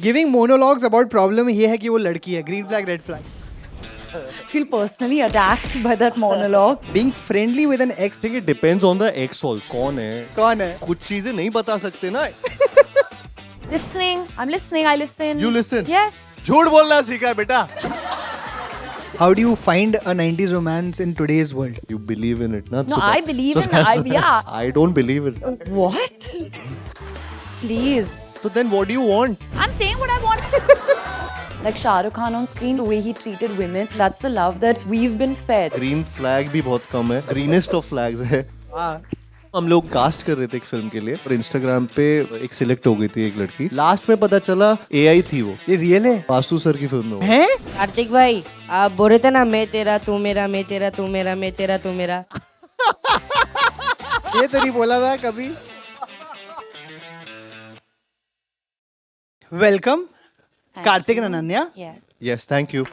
Giving monologues about problem ये है कि वो लड़की है. Green flag, red flag. Feel personally attacked by that monologue. Being friendly with an ex. think it depends on the ex also. कौन है? कौन है? कुछ चीजें नहीं बता सकते ना. Listening. I'm listening. I listen. You listen? Yes. झूठ बोलना सीखा है बेटा. How do you find a 90s romance in today's world? You believe in it, na? No, I believe in it. Yeah. I don't believe it. What? Please. So then what do you want? I'm saying what I want. Like Shah Rukh Khan on screen, the way he treated women, that's the love that we've been fed. Green flag भी बहुत कम है. Greenest of flags है. हम लोग cast कर रहे थे एक फिल्म के लिए और इंस्टाग्राम पे एक सिलेक्ट हो गई थी एक लड़की. लास्ट में पता चला AI थी वो. ये रियल है? वासु सर की फिल्म में वो. हैं? कार्तिक भाई आप बोल रहे थे ना मैं तेरा तू मेरा, मैं तेरा तू मेरा, मैं तेरा तू मेरा. ये तो नहीं बोला था कभी. Welcome, Karthik and Ananya. Yes. Yes, thank you.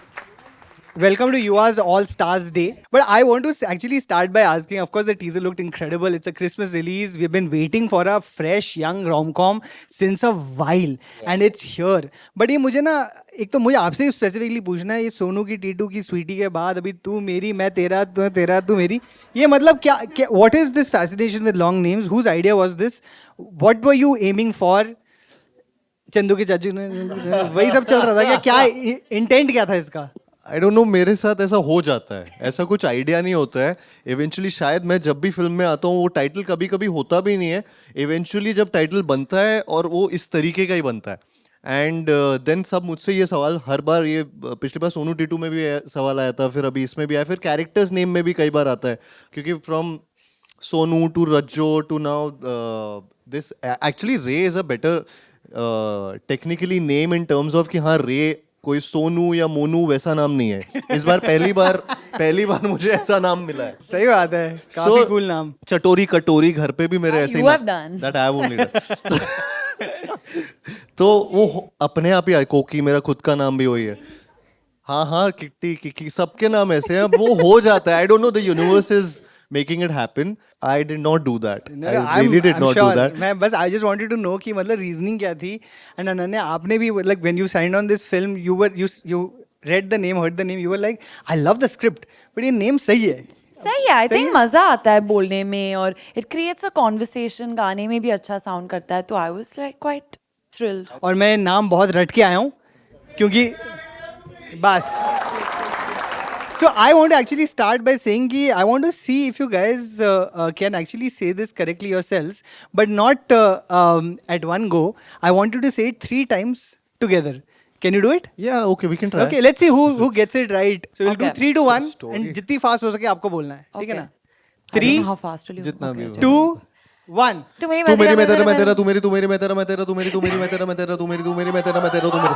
Welcome to Yuva's All Stars Day. But I want to actually start by asking, of course, the teaser looked incredible. It's a Christmas release. We've been waiting for a fresh, young rom-com since a while. And it's here. But ये मुझे ना, एक तो मुझे आपसे specifically पूछना है, ये सोनू की टीटू की स्वीटी के बाद अभी तू मेरी, मैं तेरा, तू तेरा, तू मेरी. ये मतलब क्या, what is this fascination with long names? Whose idea was this? What were you aiming for? Chandu के चाचू ने वही सब चल रहा था क्या इंटेंट क्या था इसका? आई डोंट नो, मेरे साथ ऐसा हो जाता है. ऐसा कुछ आइडिया नहीं होता है. इवेंचुअली शायद मैं जब भी फिल्म में आता हूँ वो टाइटल कभी कभी होता भी नहीं है. इवेंचुअली जब टाइटल बनता है और वो इस तरीके का ही बनता है. एंड देन सब मुझसे ये सवाल हर बार, ये पिछली बार सोनू टीटू में भी सवाल आया था, फिर अभी इसमें भी आया, फिर कैरेक्टर्स नेम में भी कई बार आता है. क्योंकि from Sonu to Rajjo to now this, actually Ray is a better technically name in terms of कि हाँ रे कोई सोनू या मोनू वैसा नाम नहीं है. इस बार पहली बार मुझे ऐसा नाम मिला है. सही बात है, काफी कूल नाम. चटोरी कटोरी घर पे भी मेरे ऐसे You have done. That I have only done. तो वो अपने आप ही आए. कोकी मेरा खुद का नाम भी वही है. हाँ किट्टी किकी सबके नाम ऐसे हैं. अब वो हो जाता है. I don't know, the universe is making it happen. I did not do that. I really did not do that. मैं बस I just wanted to know कि मतलब reasoning क्या थी. And अनन्या आपने भी like when you signed on this film, you read the name, heard the name, you were like, I love the script, but ये name सही है. सही है. I think मजा आता है बोलने में और it creates a conversation. गाने में भी अच्छा sound करता है. तो I was like quite thrilled. और मैं नाम बहुत रट के आया हूँ क्योंकि बस. So I want to actually start by saying कि I want to see if you guys can actually say this correctly yourselves, but not at one go. I want you to say it 3 times together. Can you do it? Yeah, okay, we can try. Okay, let's see who gets it right. So we'll do Okay. 3 to 1 Story. and जितनी fast हो सके आपको बोलना है. ठीक है Okay. ना? I don't 3, know how fast will you? जितना भी हो. 2, 1. तू मेरी तू मेरी मैं तेरा मैं तेरा तेरा, तू मेरी तू मेरी मैं तेरा मैं तेरा, तू मेरी तू मेरी मैं तेरा मैं तेरा, तू मेरी तू मेरी मैं तेरा मैं तेरा, तू मेरी.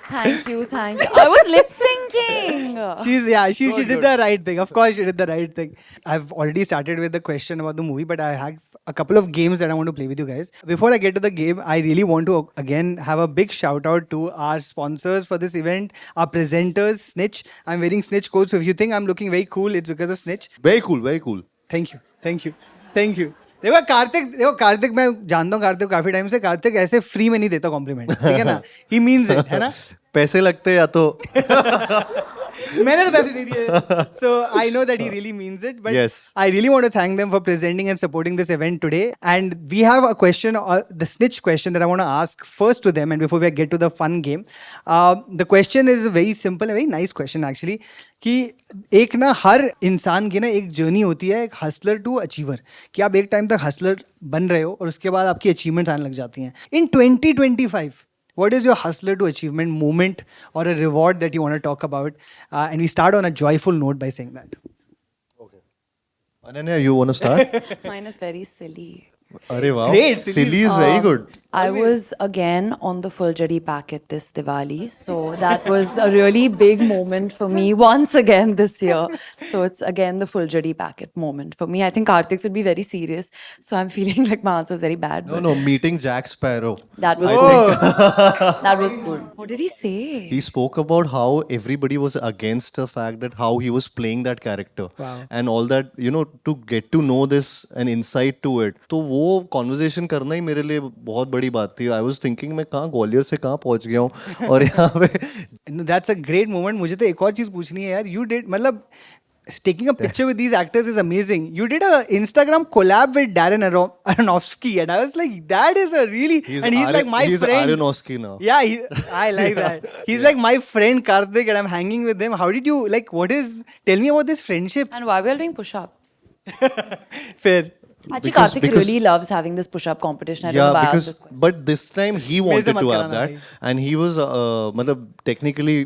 Thank you. I was lip syncing. She did the right thing. Of course, she did the right thing. I've already started with the question about the movie, but I have a couple of games that I want to play with you guys. Before I get to the game, I really want to again have a big shout out to our sponsors for this event, our presenters, Snitch. I'm wearing Snitch coats, so if you think I'm looking very cool, it's because of Snitch. Very cool, very cool. Thank you. देखो कार्तिक मैं जानता हूँ कार्तिक काफी time से. कार्तिक ऐसे free में नहीं देता कॉम्प्लीमेंट, ठीक है ना? ही मीन्स इट, है ना? पैसे लगते या तो मैंने तो पैसे नहीं दिए. So I know that he really means it, but Yes. I really want to thank them for presenting and supporting this event today. And we have a question, the Snitch question that I want to ask first to them, and before we get to the fun game. The question is very simple, a very nice question actually. कि एक ना हर इंसान की ना एक journey होती है, एक हसलर टू अचीवर, कि आप एक टाइम तक हसलर बन रहे हो और उसके बाद आपकी अचीवमेंट्स आने लग जाती हैं. इन 2025, what is your hustler to achievement moment or a reward that you want to talk about? And we start on a joyful note by saying that. Ananya, you want to start? Mine is very silly. अरे वाह, Great, silly is very good. I was again on the Fuljari packet this Diwali, so that was a really big moment for me once again this year. So it's again the Fuljari packet moment for me. I think Karthik's would be very serious, so I'm feeling like my answer was very bad. No, meeting Jack Sparrow. That was good. That was good. What did he say? He spoke about how everybody was against the fact that how he was playing that character. Wow. And all that, to get to know this and insight to it. तो वो conversation करना ही मेरे लिए बहुत बड़ी बड़ी बात थी. I was thinking मैं कहाँ ग्वालियर से कहाँ पहुँच गया हूँ और यहाँ पे No, that's a great moment. मुझे तो एक और चीज पूछनी है यार. You did मतलब taking a picture with these actors is amazing. You did a Instagram collab with Darren Aronofsky, and I was like, that is a really and he's like my he's friend. Aronofsky now. Yeah, I like that. He's like my friend Karthik, and I'm hanging with him. How did you like? What is? Tell me about this friendship. And why we are doing push-ups? Fair. Actually, Because- Karthik because- really loves having this push-up competition. I don't Yeah, know why I because asked this question. but this time he wanted mat to have karana that, bhai. and he was मतलब technically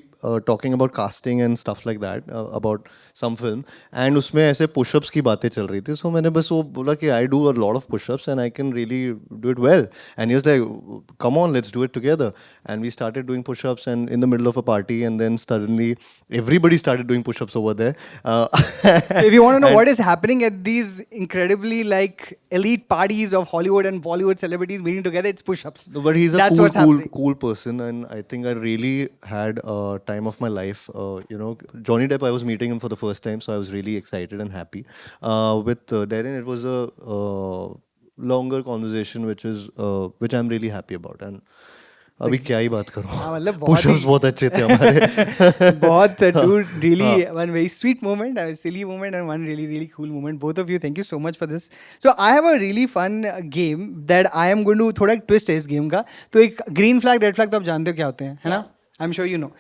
talking about casting and stuff like that about some film, and उसमें ऐसे push-ups की बातें चल रही थी, so मैंने बस वो बोला कि I do a lot of push-ups and I can really do it well, and he was like, come on, let's do it together, and we started doing push-ups and in the middle of a party, and then suddenly everybody started doing push-ups over there. So if you want to know what is happening at these incredibly like elite parties of Hollywood and Bollywood celebrities meeting together, it's push-ups. No, but he's a That's cool, what's happening. cool person, and I think I really had a time of my life. You know, Johnny Depp, I was meeting him for the first time, so I was really excited and happy. With Darren, it was a longer conversation, which I'm really happy about. And अभी क्या ही बात करूँ? हाँ, मतलब बहुत Push-ups ही- बहुत अच्छे थे हमारे. बहुत dude, really one very sweet moment, a silly moment, and one really cool moment. Both of you, thank you so much for this. So I have a really fun game that I am going to थोड़ा twist है इस game का. तो एक green flag, red flag तो आप जानते हो क्या होते हैं, है ना? I'm sure you know.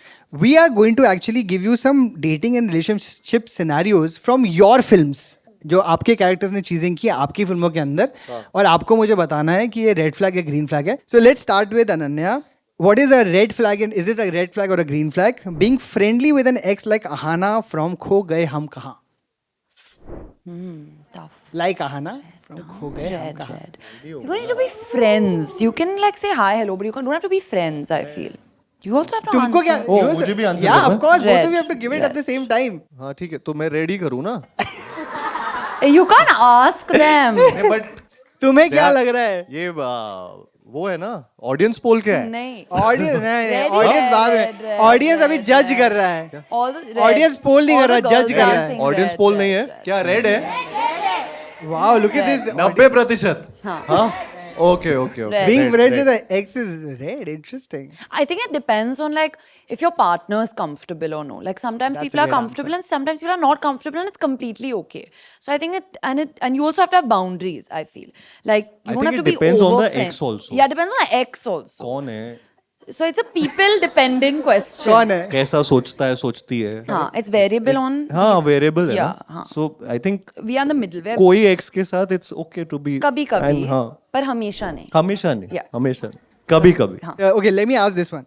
We are going to actually give you some dating and relationship scenarios from your films. जो आपके कैरेक्टर्स ने चीजें की आपकी फिल्मों के अंदर और आपको मुझे बताना है कि ये रेड फ्लैग या ग्रीन फ्लैग है. So let's start with Ananya. What is a red flag and is it a red flag or a green flag? Being friendly with an ex like Ahana from Kho Gaye Hum Kahan. Tough. Like Ahana from Kho Gaye Hum Red, Kahan. red. You don't need to be friends. You can like say hi, hello, but you don't have to be friends, I feel. You also have to तुमको क्या? answer. Oh, you also- मुझे भी answer Yeah, करना of course. Both Red, of you have to give it at red. the same time. हाँ ठीक है, तो मैं रेडी करूँ ना? You can't ask them. But तुम्हें क्या लग रहा है? ये वो है ना, ऑडियंस पोल क्या है? नहीं. ऑडियंस नहीं, Red, ऑडियंस red, बाद red, में. red, ऑडियंस अभी red, जज red. कर रहा है. All the red. Audience poll नहीं All कर रहा, the judge girls कर are रहा है. saying ऑडियंस red, पोल red, नहीं है? red. क्या रेड है? Wow, look at this. 90%. हाँ. हाँ? Okay. Red. Being Red, friends red. with the ex is red. Interesting. I think it depends on like if your partner is comfortable or no. Like sometimes That's a people are great comfortable and sometimes people are not comfortable and it's completely okay. So I think and you also have to have boundaries, I feel. Like you I don't think have it to be depends on over the friend. ex also. Yeah, depends on the ex also. कौन है? So it's a people dependent question. कौन है? कैसा सोचता है, सोचती है? हाँ, it's variable on हाँ, these- वेरिएबल है Yeah, ना? हाँ. So I think We are in the middle where कोई एक्स के साथ it's okay to be. कभी कभी And हाँ, पर हमेशा नहीं. हमेशा नहीं. Yeah. हमेशा नहीं. कभी कभी. हाँ. Okay, let me ask this one.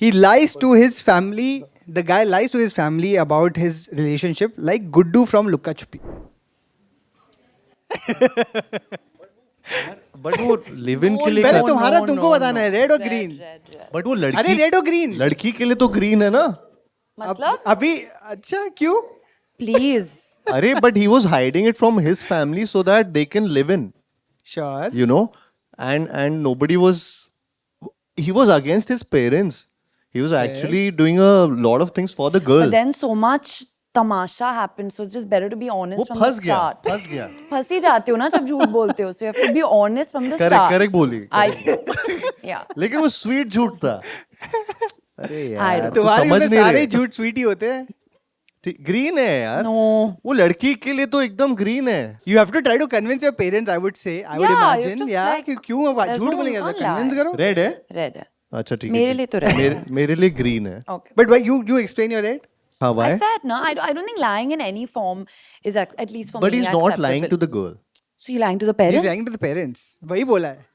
He lies to his family. The guy lies to his family about his relationship, like Guddu from Lukka Chupi. But वो लिव इन के लिए पहले कर- तुम्हारा no, तुमको no, बताना है, रेड और ग्रीन. Red, red. बट वो अरे लड़की रेड और ग्रीन. लड़की के लिए तो ग्रीन है ना? मतलब अभी अच्छा क्यों? please. अरे but he was hiding it from his family so that they can live in, Sure. you know, and nobody was, he was against his parents. He was actually doing a lot of things for the girl. But then so much tamasha happened, so it's just better to be वो honest from the फंस गया, start. फंस गया. फंस ही जाते हो ना जब झूठ बोलते हो, so you have to be honest from the Correct, start. correct बोली. I yeah. लेकिन वो स्वीट झूठ था. अरे I यार, don't- तू तुम्हारे समझ में नहीं सारे रहे. झूठ स्वीट ही होते हैं. ग्रीन है यार. No. वो लड़की के लिए तो एकदम ग्रीन है. You have to try to convince your parents. I would say. I would Yeah, you have imagine. to, Yeah. like, क्यों अब there's झूठ no- बोलेंगे? you can't Convince lie. करो. रेड है? Red है. अच्छा ठीक है. मेरे लिए तो red है. मेरे लिए ग्रीन है. Okay. But why you explain your red? हाँ, why? I said no. I don't think lying in any form is at least for But me he's not acceptable. lying to the girl. So you lying to the parents? He's lying to the parents. वही बोला है.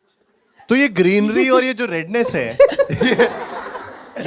तो ये greenery और ये जो redness है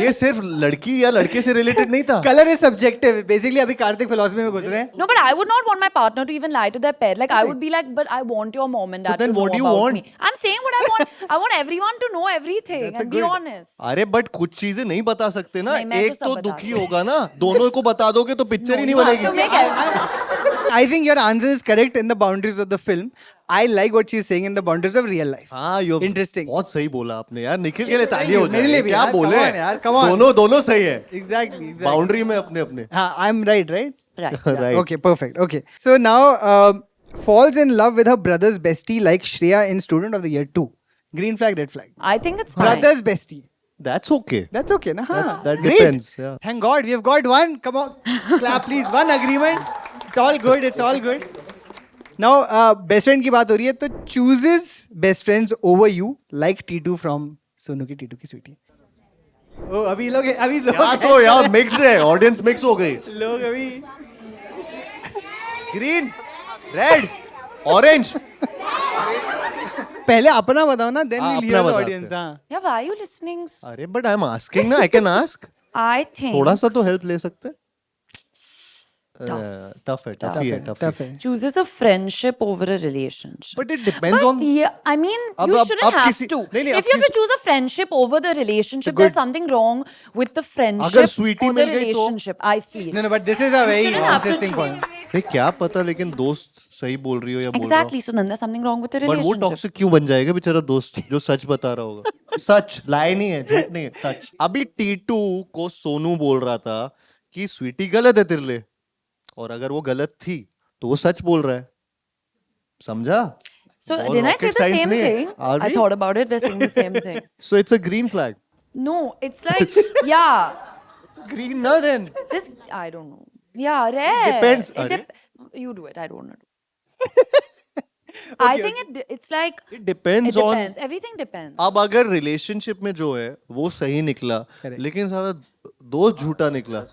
ये सिर्फ लड़की या लड़के से रिलेटेड नहीं था. Color is subjective. Basically अभी कार्तिक philosophy में घुस रहे हैं. No, but I would not want my partner to even lie to their parents. Like I would be like, but I want your mom and dad then to know what do you about want? me. I'm saying what I want. I want everyone to know everything That's a and be good- honest. अरे but कुछ चीजें नहीं बता सकते ना. नहीं, मैं एक तो तो सब बता दुखी दूँ. होगा ना. दोनों को बता दोगे तो पिक्चर ही नहीं You have to बनेगी. make I think your answer is correct in the boundaries of the film. I like what she's saying in the boundaries of real life. हाँ, you Interesting. बहुत सही बोला आपने यार. निखिल के लिए ताली you. हो मेरे लिए जाए. भी क्या यार, बोले? come on यार, come on. दोनों सही है. Exactly. बाउंड्री में अपने अपने. हाँ, I'm right, right? Right. Right. Okay, perfect. Okay. So now falls in love with her brother's bestie like Shreya in Student of the Year 2. Green flag, red flag. I think it's fine. Brothers bestie. That's okay. That's okay, na? That Great. depends, yeah. Thank God, we have got one. Come on, clap please. One agreement. It's all good. It's all good. Now, best friend की बात हो रही है तो chooses best friends over you like T2 from Sonu की T2 की स्वीटी. ओ अभी लोग यहाँ तो यहाँ मिक्स है, ऑडियंस मिक्स हो गई. लोग अभी ग्रीन, रेड, ऑरेंज. पहले अपना बताओ ना, then हाँ, we'll अपना hear the बताते audience. हैं. हाँ. Yeah, why are you listening? अरे बट आई एम आस्किंग ना, I can ask. I think थोड़ा सा तो हेल्प ले सकते हैं. Tough. टफ है, टफ ही है, Tough है. chooses a friendship over a relationship. But it depends But on. yeah, I mean, अब- you अब- shouldn't अब have किसी- to. नहीं, नहीं, if अब you have to किसी- choose a friendship over the relationship, good. there's something wrong with the friendship अगर sweetie or the मिल गई तो- relationship. I feel. No, but this is a very shouldn't have to interesting choose. point. नहीं क्या पता, लेकिन दोस्त सही बोल रही हो या बोल रहा Exactly. So then there's something wrong with the हो. बट वो relationship. टॉक्सिक क्यों बन जाएगा बेचारा दोस्त जो सच बता रहा होगा. सच, लाई नहीं है, झूठ नहीं है, सच. अभी T2 को सोनू बोल रहा था कि स्वीटी गलत है तेरे लिए, और अगर वो गलत थी तो वो सच बोल रहा है. समझा? So और didn't I rocket say the science same नहीं है. thing? Are I we? thought about it. We're saying the same thing. So it's a green flag. No, it's like yeah. Green ना then. This I don't know. Yeah, red. Depends, It अरे. you do it. I don't want to do. I think it's like It depends it on. depends. Everything depends. अब अगर relationship में जो है वो सही निकला, Correct. लेकिन सारा दोस्त झूठा निकला,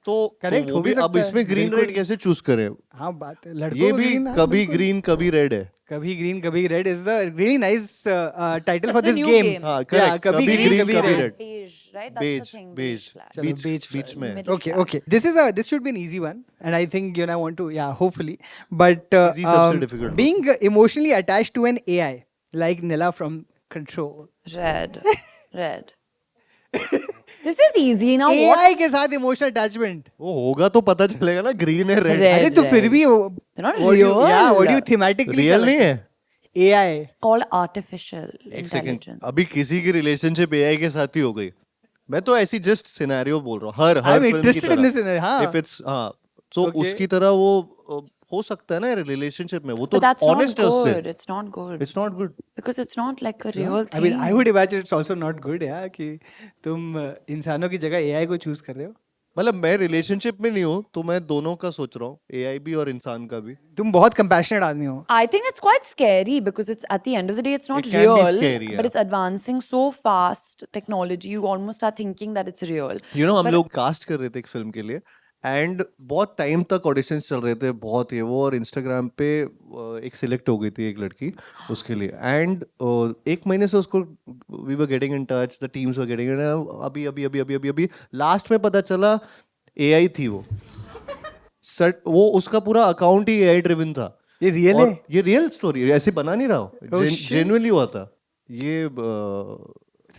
तो Correct, वो हो भी भी अब सकता है, इसमें ग्रीन बिल्कुल। रेड कैसे चूज करें? हाँ बात है. लड़कों ये को भी green, हाँ, कभी बिल्कुल. ग्रीन कभी रेड है. कभी ग्रीन कभी red is the really nice title for That's a this new game. game. हाँ, Yeah, correct. कभी कभी green green, कभी कभी red. red. Beige, right? That's beige, the thing. Beige, flag. चलो, बीच beige बीच में. Middle Okay, flag. okay. This should be an easy one, and I think I want to, yeah, hopefully. But Easy सबसे difficult being emotionally attached to an AI like Nila from Control. Red. Red. This is easy now. What? AI के साथ emotional attachment. वो होगा तो पता चलेगा ना, green है रेड. Red. अरे तो फिर भी They're not what do you- real. yeah, what do you thematically real नहीं है. AI. Called artificial एक सेकंड, intelligence. अभी किसी की रिलेशनशिप एआई के साथ ही हो गई. मैं तो ऐसी जस्ट सिनेरियो बोल रहा हूँ, हर I'm फिल्म की interested in तरह. this scenario, हाँ. If it's हाँ, तो Okay. उसकी तरह वो हो सकता है ना रिलेशनशिप में. वो तो But that's not ऑनेस्ट है उससे. good. It's not good. It's not good. Because it's not like a real I thing. mean, I would imagine it's also not good, yeah, कि तुम इंसानों की जगह AI को choose कर रहे हो. मतलब मैं रिलेशनशिप में नहीं हूँ तो मैं दोनों का सोच रहा हूँ, एआई भी और इंसान का भी. तुम बहुत compassionate आदमी हो. I think it's quite scary because it's at the end of the day, it's not It can be real, scary, but yeah. it's advancing so fast. Technology, you almost are thinking that it's real. You know हम लोग cast कर रहे थे एक film के लिए, and बहुत time तक ऑडिशंस चल रहे थे, बहुत ये वो, और इंस्टाग्राम पे एक सिलेक्ट हो गई थी एक लड़की उसके लिए, एंड एक महीने से उसको we were getting in touch, the teams were getting in, अभी अभी अभी अभी अभी अभी लास्ट में पता चला एआई थी वो. सट वो उसका पूरा अकाउंट ही एआई ड्रिवन था. ये रियल और है? ये रियल स्टोरी है, ऐसे बना नहीं रहा हूँ, Oh, shit. जेन्युइनली हुआ था ये.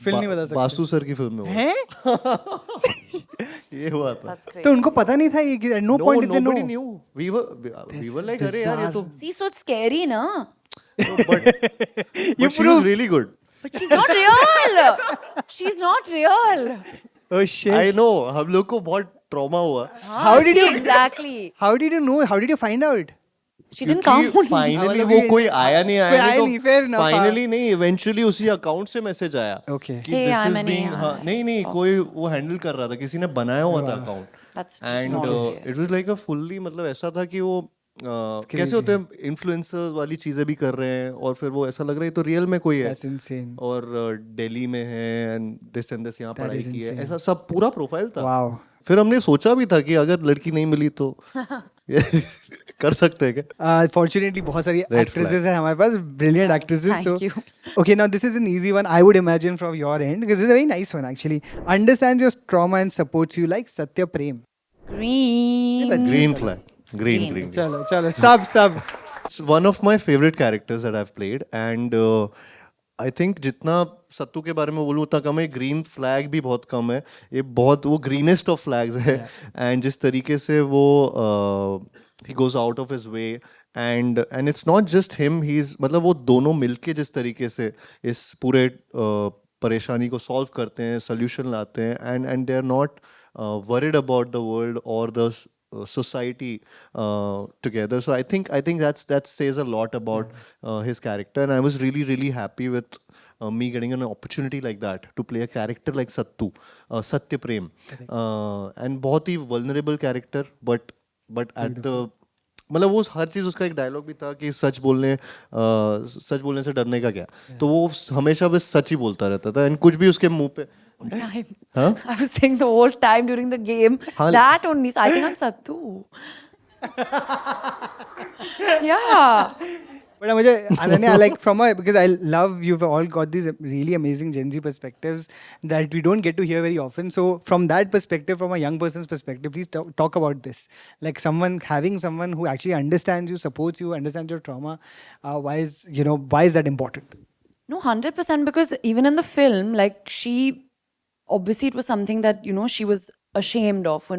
फिल्म नहीं बता सकते. बासु सर की फिल्म में हुआ. हैं? ये हुआ था. That's crazy. तो उनको पता नहीं था ये no point did they know. nobody knew. We were like, अरे यार ये तो. See, so it's scary, na? But she was really good. But she's not real. She's not real. Oh shit. I know. हम लोग को बहुत trauma हुआ. How did See, you- exactly? How did you know? How did you find out? She didn't come. क्योंकि finally मतलब वो ये- कोई आया नहीं, कोई आया आया नहीं नहीं, fair तो enough, finally नहीं, eventually उसी अकाउंट से मैसेज आया Okay. कि Hey, this I'm is an being, AI. हाँ, नहीं नहीं, कोई वो हैंडल कर रहा था, किसी ने बनाया हुआ था account. That's and not okay. It was like a fully, मतलब ऐसा था कि वो कैसे crazy. होते हैं, इन्फ्लुएंसर्स वाली चीजें भी कर रहे हैं, और फिर वो ऐसा लग रहा है तो रियल में कोई है, That's insane. और दिल्ली में है, एंड दिस एंड दिस यहाँ That पढ़ाई is की है, insane. ऐसा सब पूरा प्रोफाइल था. Wow. फिर हमने सोचा भी था कि अगर लड़की नहीं मिली तो कर सकते हैं क्या. Fortunately, बहुत सारी Red actresses हैं हमारे पास, brilliant actresses. Thank so, you. Okay, now this is an easy one. I would imagine from your end, because this is a very nice one actually. Understands your trauma and supports you like Satya Prem. Green. Green flag, green Green. Green. चलो चलो सब. It's one of my favorite characters that I've played, and I think जितना सत्तू के बारे में बोलूँ उतना कम है. ग्रीन फ्लैग भी बहुत कम है, ये बहुत वो ग्रीनेस्ट ऑफ फ्लैग्स है. एंड जिस तरीके से वो he goes out of his way, and it's not just him, he's मतलब वो दोनों मिलके जिस तरीके से इस पूरे परेशानी को सॉल्व करते हैं, सोल्यूशन लाते हैं, and they are not worried about the world or the society together. So I think that says a lot about his character, and I was really happy with me getting an opportunity like that to play a character like Sattu, Satya Prem, and बहुत ही vulnerable character, but at the मतलब वो हर चीज उसका एक dialogue भी था कि सच बोलने से डरने का क्या, तो वो हमेशा बस सच ही बोलता रहता था, एंड कुछ भी उसके मुंह पे Time. Huh? I was saying the whole time during the game. Huh? That only. So I think I'm Sattu. Yeah. But मुझे Ananya, like from a, because I love you've all got these really amazing Gen Z perspectives that we don't get to hear very often. So from that perspective, from a young person's perspective, please talk about this. Like having someone who actually understands you, supports you, understands your trauma. Why is that important? No, 100%, because even in the film, like she, obviously it was something that, she was ashamed of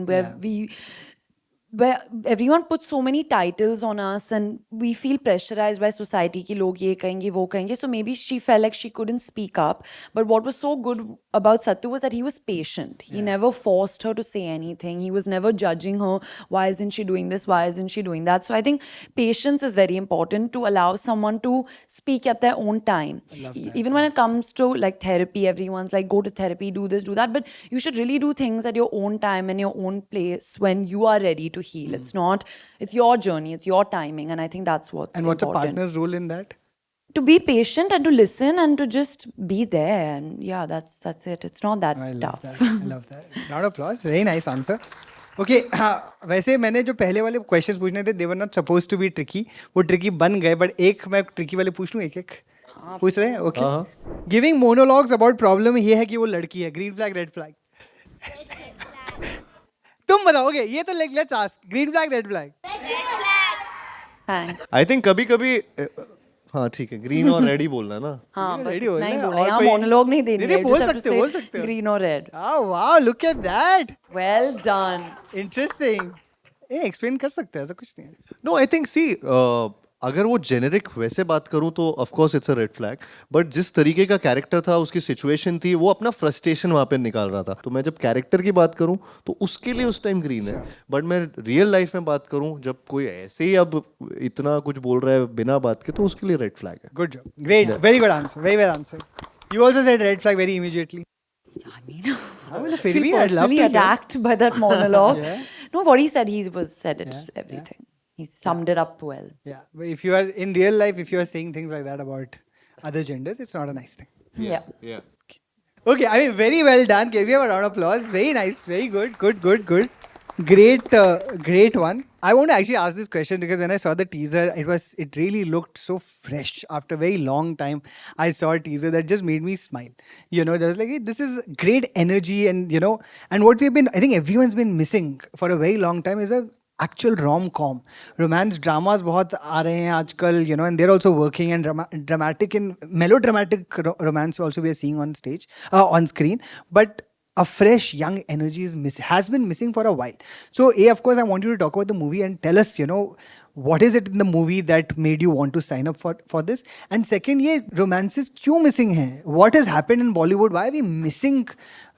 where everyone puts so many titles on us and we feel pressurized by society ki log ye kahenge, wo kahenge. So maybe she felt like she couldn't speak up. But what was so good about Sattu was that he was patient. He never forced her to say anything. He was never judging her. Why isn't she doing this? Why isn't she doing that? So I think patience is very important to allow someone to speak at their own time. Even when it comes to like therapy, everyone's like, go to therapy, do this, do that. But you should really do things at your own time and your own place when you are ready to heal. It's your journey, it's your timing, and I think that's what's a partner's role in that? To be patient and to listen and to just be there, and yeah, that's it. It's not that tough. I love that. Round of applause. Very nice answer. Okay, वैसे मैंने जो पहले वाले questions पूछने थे, they were not supposed to be tricky. वो tricky बन गए, but एक मैं tricky वाले पूछ लूँ एक पूछ रहे हैं? Okay. Giving monologues about problem ये है कि वो लड़की है. Green flag, red flag. तुम बताओगे, ये तो let's ask. Green flag, red flag. Thanks. I think कभी कभी हाँ ठीक है, ग्रीन और रेड ही बोलना है ना. हाँ, बस ready हो इतना ही ना? बोलना है. और यहाँ कोई- monologue नहीं देनी नहीं, है. बोल Just have to सकते हो, बोल say सकते हो. green or red. Oh wow, look at that. Well done. Interesting. ये एक्सप्लेन कर सकते हैं, ऐसा कुछ नहीं है. नो आई थिंक सी अगर वो जेनेरिक वैसे बात करूं तो of course it's a red flag, but जिस तरीके का कैरेक्टर था, उसकी सिचुएशन थी, वो अपना फ्रस्ट्रेशन वहां पे निकाल रहा था. तो मैं जब कैरेक्टर की बात करूं तो उसके लिए उस टाइम ग्रीन है, बट मैं रियल लाइफ में बात करूं जब कोई ऐसे ही अब इतना कुछ बोल रहा है बिना बात के, तो उसके लिए रेड फ्लैग है. Good job. Great. Very good answer. Very well answered. You also said red flag very immediately. I mean, फिर feel भी I'd love personally to hear. attacked by that monologue. Yeah. No, what he said, said it, everything. He summed it up well. Yeah, but if you are in real life, if you are saying things like that about other genders, it's not a nice thing. Yeah. Okay, I mean, very well done. Give you a round of applause. Very nice. Very good. Good. Great one. I want to actually ask this question because when I saw the teaser, it really looked so fresh. After a very long time, I saw a teaser that just made me smile. There was like, hey, this is great energy, and and what I think everyone's been missing for a very long time is a actual rom-com. Romance dramas बहुत आ रहे हैं आजकल, and they're also working, and dramatic and melodramatic romance also we are seeing on stage, on screen. But a fresh young energy has been missing for a while. So of course I want you to talk about the movie and tell us, what is it in the movie that made you want to sign up for this? And second, ये romances क्यों missing हैं? What has happened in Bollywood? Why are we missing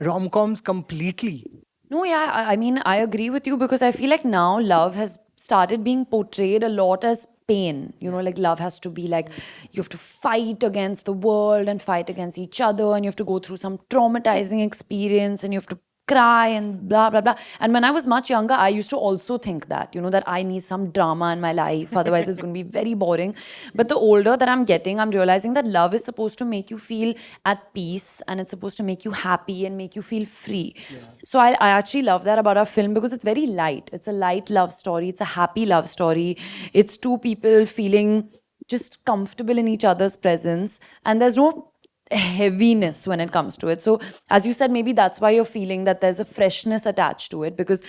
rom-coms completely? No, yeah, I mean, I agree with you because I feel like now love has started being portrayed a lot as pain. Like love has to be like, you have to fight against the world and fight against each other, and you have to go through some traumatizing experience, and you have to cry and blah, blah, blah. And when I was much younger, I used to also think that, that I need some drama in my life. Otherwise, it's going to be very boring. But the older that I'm getting, I'm realizing that love is supposed to make you feel at peace, and it's supposed to make you happy and make you feel free. Yeah. So I actually love that about our film because it's very light. It's a light love story. It's a happy love story. It's two people feeling just comfortable in each other's presence. And there's no heaviness when it comes to it. So as you said, maybe that's why you're feeling that there's a freshness attached to it, because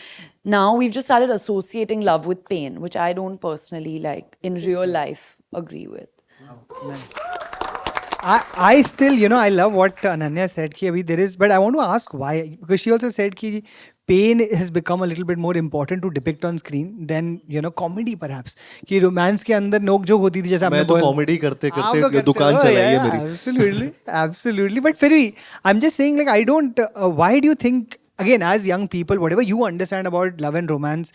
now we've just started associating love with pain, which I don't personally in real life agree with. Oh, nice. I still, I love what Ananya said ki abhi there is, but I want to ask why, because she also said ki pain has become a little bit more important to depict on screen than comedy perhaps. कि romance के अंदर नोक joke होती थी, जैसे आपने मैं तो comedy करते दुकान चलाई है मेरी. Absolutely. But फिर भी I'm just saying, I don't, why do you think again, as young people, whatever you understand about love and romance,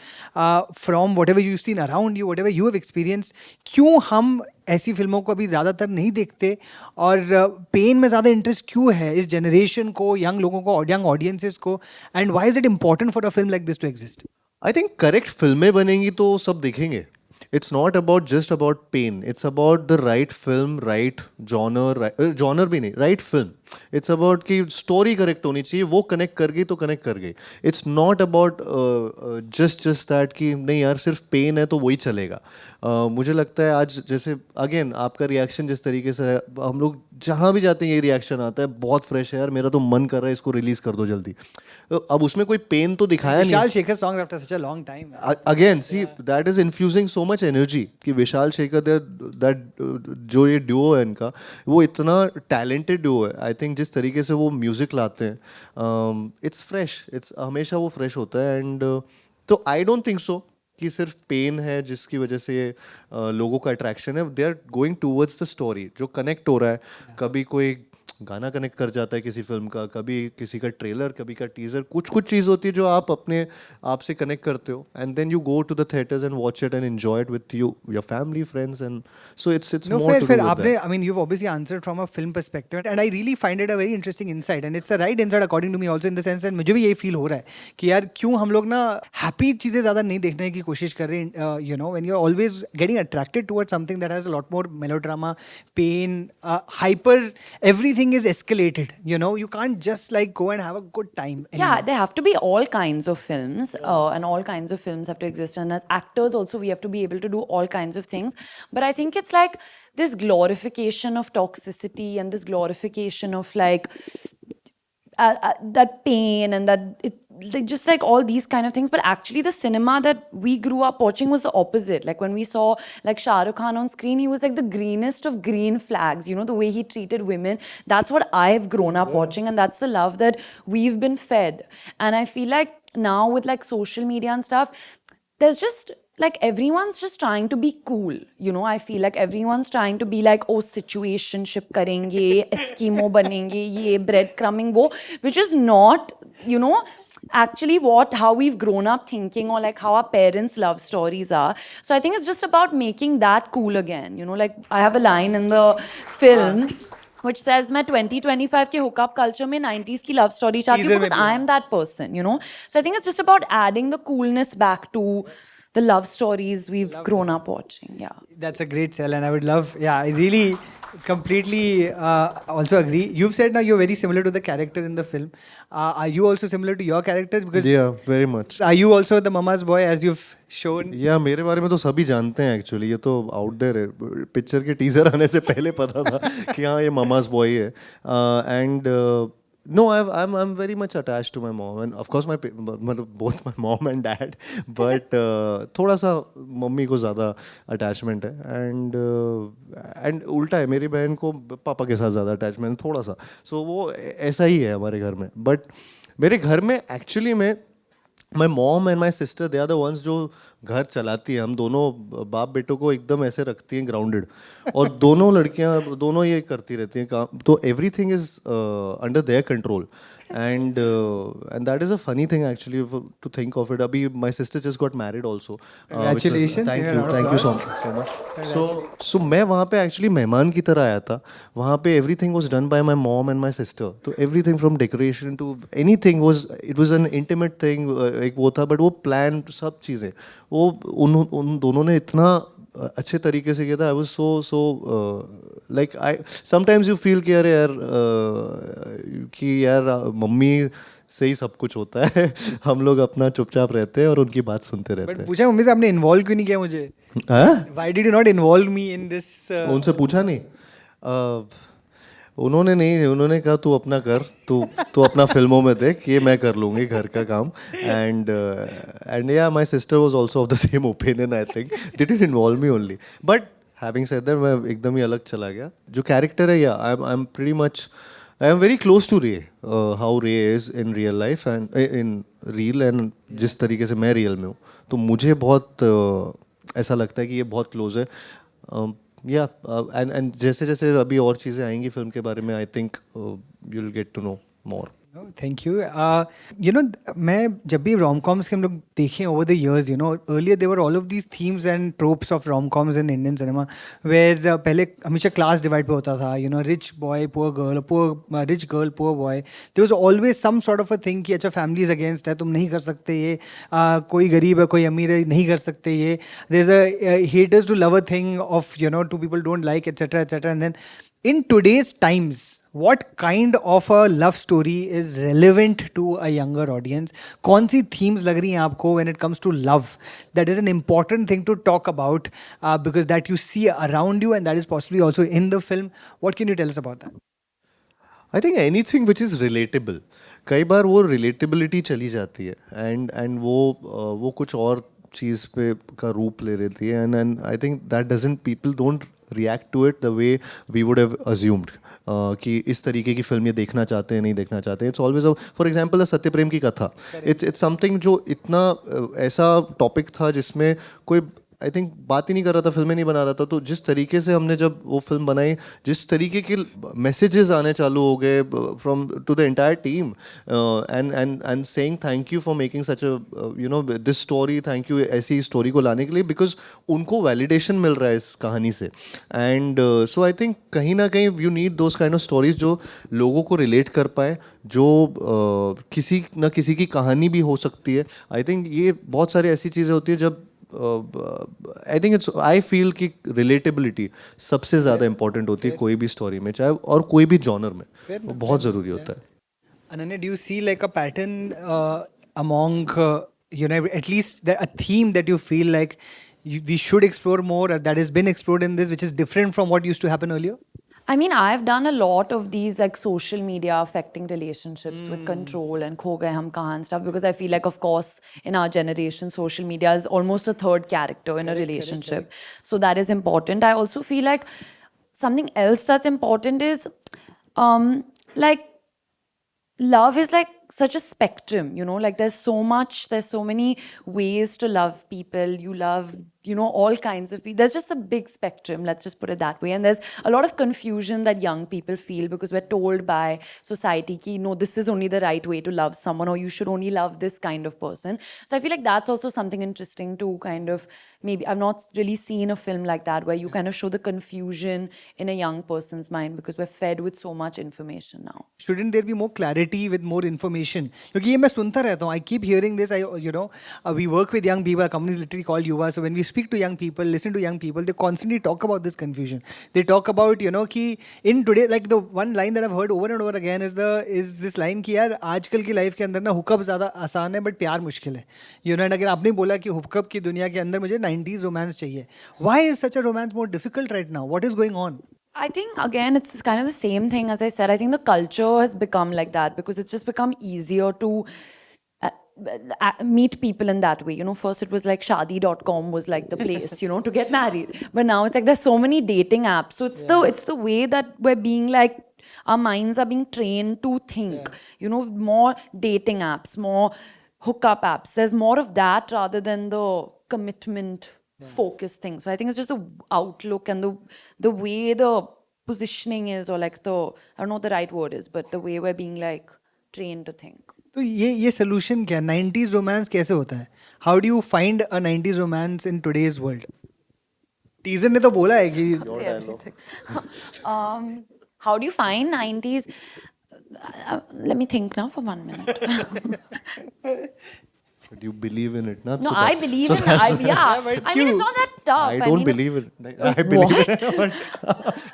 from whatever you've seen around you, whatever you have experienced, क्यों हम ऐसी फिल्मों को अभी ज़्यादातर नहीं देखते, और पेन में ज़्यादा इंटरेस्ट क्यों है इस जनरेशन को, यंग लोगों को, यंग ऑडियंसेस को, and why is it important for a film like this to exist? I think correct फिल्में बनेंगी तो सब देखेंगे. It's not about just about pain. It's about the right film, right genre, genre भी नहीं, right film. It's about कि story correct होनी चाहिए, वो connect कर गई तो connect कर गई. It's not about just that कि नहीं यार सिर्फ pain है तो वही चलेगा. मुझे लगता है आज जैसे again आपका reaction जिस तरीके से है, हम लोग जहाँ भी जाते हैं ये reaction आता है, बहुत fresh है यार, मेरा तो मन कर रहा है इसको release कर दो जल्दी. अब उसमें कोई pain तो दिखाया नहीं. Vishal Shekhar songs after such a long time. Again, see, that is infusing so much energy कि विशाल शेखर that जो ये duo है इनका, वो इतना talented duo है. I think जिस तरीके से वो म्यूजिक लाते हैं, it's fresh, it's हमेशा वो fresh होता है. एंड तो I don't think so कि सिर्फ पेन है जिसकी वजह से लोगों का अट्रैक्शन है. They are going towards the story जो कनेक्ट हो रहा है. कभी कोई गाना कनेक्ट कर जाता है किसी फिल्म का, कभी किसी का ट्रेलर, कभी का टीजर. कुछ कुछ चीज़ होती है जो आप अपने आप से कनेक्ट करते हो, and then you go to the theatres and watch it and enjoy it with you your family friends. And so it's No, more fair, too fair. Do with आपने, I mean, you've obviously answered from a film perspective, and I really find it a very interesting insight, and it's the right insight according to me also, in the sense that मुझे भी यही feel हो रहा है कि यार क्यों हम लोग ना हैप्पी चीज़ें ज़्यादा नहीं देखने की कोशिश कर रहे हैं. You know, when you're always getting attracted towards something that has a lot more melodrama, pain, hyper, everything is escalated. You know, you can't just like go and have a good time. Yeah, there have to be all kinds of films, and all kinds of films have to exist. And as actors, also, we have to be able to do all kinds of things. But I think it's like this glorification of toxicity and this glorification of like that pain and just like all these kind of things. But actually the cinema that we grew up watching was the opposite. Like when we saw like Shah Rukh Khan on screen, he was like the greenest of green flags, you know, the way he treated women. That's what I've grown up watching, and that's the love that we've been fed. And I feel like now with like social media and stuff, there's just like everyone's just trying to be cool, you know. I feel like everyone's trying to be like, oh, situationship karenge, Eskimo banenge, ye breadcrumbing wo, which is not, you know, actually how we've grown up thinking, or like how our parents' love stories are. So I think it's just about making that cool again, you know. Like I have a line in the film which says मैं 2025 के hookup culture में 90s की love story चाहती हूँ, because I am that person, you know. So I think it's just about adding the coolness back to the love stories we've grown up watching. Yeah. That's a great sell, and I would love, yeah, I really completely also agree. You've said now you're very similar to the character in the film. Are you also similar to your character? Because Yeah, very much. are you also the mama's boy, as you've shown? या मेरे बारे में तो सभी जानते हैं actually. ये तो आउट देयर है. पिक्चर के टीजर आने से पहले पता था कि हाँ ये ममाज बॉय है. And no, I'm very much attached to my mom, and of course both my mom and dad, but थोड़ा सा मम्मी को ज़्यादा attachment है, and उल्टा है, मेरी बहन को पापा के साथ ज़्यादा attachment थोड़ा सा. So वो ऐसा ही है हमारे घर में. But मेरे घर में एक्चुअली में my mom and my sister, they are the ones जो घर चलाती है. हम दोनों बाप बेटों को एकदम ऐसे रखती हैं ग्राउंडेड, और दोनों लड़कियां दोनों ये करती रहती हैं काम. तो every thing is under their control, and that is a funny thing actually to think of it. Abhi my sister just got married also. Congratulations. Thank you so much. So मैं वहाँ पे actually मेहमान की तरह आया था. वहाँ पे everything was done by my mom and my sister. तो everything from decoration to anything it was an intimate thing. एक वो था, but वो plan सब चीज़ें वो उन दोनों ने इतना अच्छे तरीके से किया था. I was so like I sometimes you feel कि यार मम्मी से ही सब कुछ होता है. हम लोग अपना चुपचाप रहते हैं और उनकी बात सुनते रहते बट हैं. पूछा मम्मी से, आपने इन्वॉल्व क्यों नहीं किया मुझे? Why did you not involve me in this? उनसे पूछा नहीं. उन्होंने कहा तू अपना कर, तू अपना फिल्मों में देख, ये मैं कर लूँगी घर का काम. एंड या my sister was also of the same opinion. I think they didn't involve me only. But having said that मैं एकदम ही अलग चला गया. जो कैरेक्टर है, या I am pretty much, I am very close to Ray, how Ray is in real life and in real, and जिस तरीके से मैं रियल में हूँ, तो मुझे बहुत ऐसा लगता है कि ये बहुत क्लोज है. या एंड जैसे जैसे अभी और चीज़ें आएंगी फिल्म के बारे में, I think you will get to know more. Thank you मैं जब भी रोम कॉम्स के हम लोग देखें over the years earlier there were all of these themes and tropes of rom coms in Indian cinema where पहले हमेशा क्लास डिवाइड पे होता था rich boy poor girl poor rich girl poor boy there was always some sort of a thing कि अच्छा families against है, तुम नहीं कर सकते ये, कोई गरीब है कोई अमीर है नहीं कर सकते ये, there is a haters to love a thing of to people don't like etcetera and then in today's times, what kind of a love story is relevant to a younger audience? कौन सी themes लग रही हैं आपको when it comes to love that is an important thing to talk about because that you see around you and that is possibly also in the film? What can you tell us about that? I think anything which is relatable, कई बार वो relatability चली जाती है and वो कुछ और चीज़ पे का रूप ले लेती है and I think that doesn't people don't react to it the way we would have assumed कि इस तरीके की फिल्म ये देखना चाहते हैं नहीं देखना चाहते. इट्स ऑलवेज फॉर एग्जांपल सत्य प्रेम की कथा, इट्स समथिंग जो इतना ऐसा टॉपिक था जिसमें कोई आई थिंक बात ही नहीं कर रहा था, फिल्में नहीं बना रहा था. तो जिस तरीके से हमने जब वो फिल्म बनाई, जिस तरीके के मैसेजेस आने चालू हो गए from to the entire team and saying thank you for making such a this story, thank you ऐसी स्टोरी को लाने के लिए, बिकॉज उनको वैलिडेशन मिल रहा है इस कहानी से. एंड सो आई थिंक कहीं ना कहीं you need those kind of stories जो लोगों को रिलेट कर पाए, जो किसी न किसी की कहानी भी हो सकती है. आई थिंक ये बहुत सारी ऐसी चीज़ें होती है जब I think it's I feel कि रिलेटेबिलिटी सबसे ज़्यादा इंपॉर्टेंट होती है कोई भी स्टोरी में, चाहे और कोई भी जॉनर में, वो बहुत ज़रूरी होता है. Ananya, do you see like a pattern among at least a theme that you feel like we should explore more, that has been explored in this, which is different from what used to happen earlier? I mean, I've done a lot of these like social media affecting relationships with control and kho gaye hum kahan stuff, because I feel like, of course, in our generation, social media is almost a third character in a relationship. So that is important. I also feel like something else that's important is like love is like such a spectrum, like there's so many ways to love people. You love all kinds of people. There's just a big spectrum, let's just put it that way. And there's a lot of confusion that young people feel because we're told by society ki no, this is only the right way to love someone, or you should only love this kind of person. So I feel like that's also something interesting to kind of, maybe I've not really seen a film like that where you kind of show the confusion in a young person's mind because we're fed with so much information now. Shouldn't there be more clarity with more information? क्योंकि ये मैं सुनता रहता हूँ. I keep hearing this. We work with young people. Our company is literally called Yuva. So when we speak to young people, listen to young people, they constantly talk about this confusion. They talk about कि in today, like the one line that I've heard over and over again is this line कि यार आजकल की life के अंदर ना hookup ज़्यादा आसान है बट प्यार मुश्किल है. And अगर आपने बोला कि हुकअप की दुनिया के अंदर मुझे 90s रोमांस चाहिए. Why is such a romance more difficult right now? What is going on? I think, again, it's kind of the same thing as I said. I think the culture has become like that because it's just become easier to meet people in that way. First it was like Shaadi.com was like the place, to get married. But now it's like there's so many dating apps. So it's the way that we're being like, our minds are being trained to think, more dating apps, more hookup apps. There's more of that rather than the commitment focused thing. So I think it's just the outlook and the way the positioning is, or like I don't know what the right word is, but the way we're being like trained to think. तो ये solution क्या? 90s romance कैसे होता है? How do you find a 90s romance in today's world? Teaser ने तो बोला है कि how do you find 90s? Let me think now for 1 minute. But you believe in it, not No, so I that- believe in it. I mean, it's not that tough. I don't believe it. I believe it.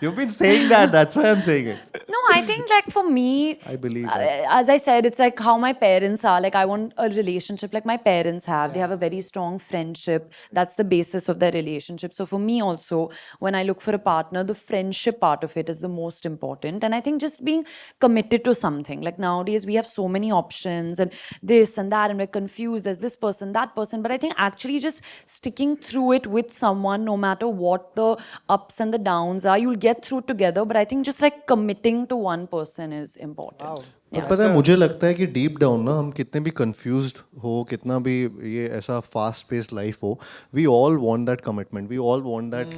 You've been saying that. That's why I'm saying it. No, I think like for me, I believe that. as I said, it's like how my parents are. Like I want a relationship like my parents have. They have a very strong friendship. That's the basis of their relationship. So for me also, when I look for a partner, the friendship part of it is the most important. And I think just being committed to something. Like nowadays we have so many options and this and that, and we're confused. There's this person, that person. But I think actually just sticking through it with someone, no matter what the ups and the downs are, you'll get through together. But I think just like committing to one person is important. Wow. Yeah. पता है मुझे लगता है कि deep down ना हम कितने भी कंफ्यूज्ड हो, कितना भी ये ऐसा फास्ट पेस्ड लाइफ हो, we all want that commitment, we all want that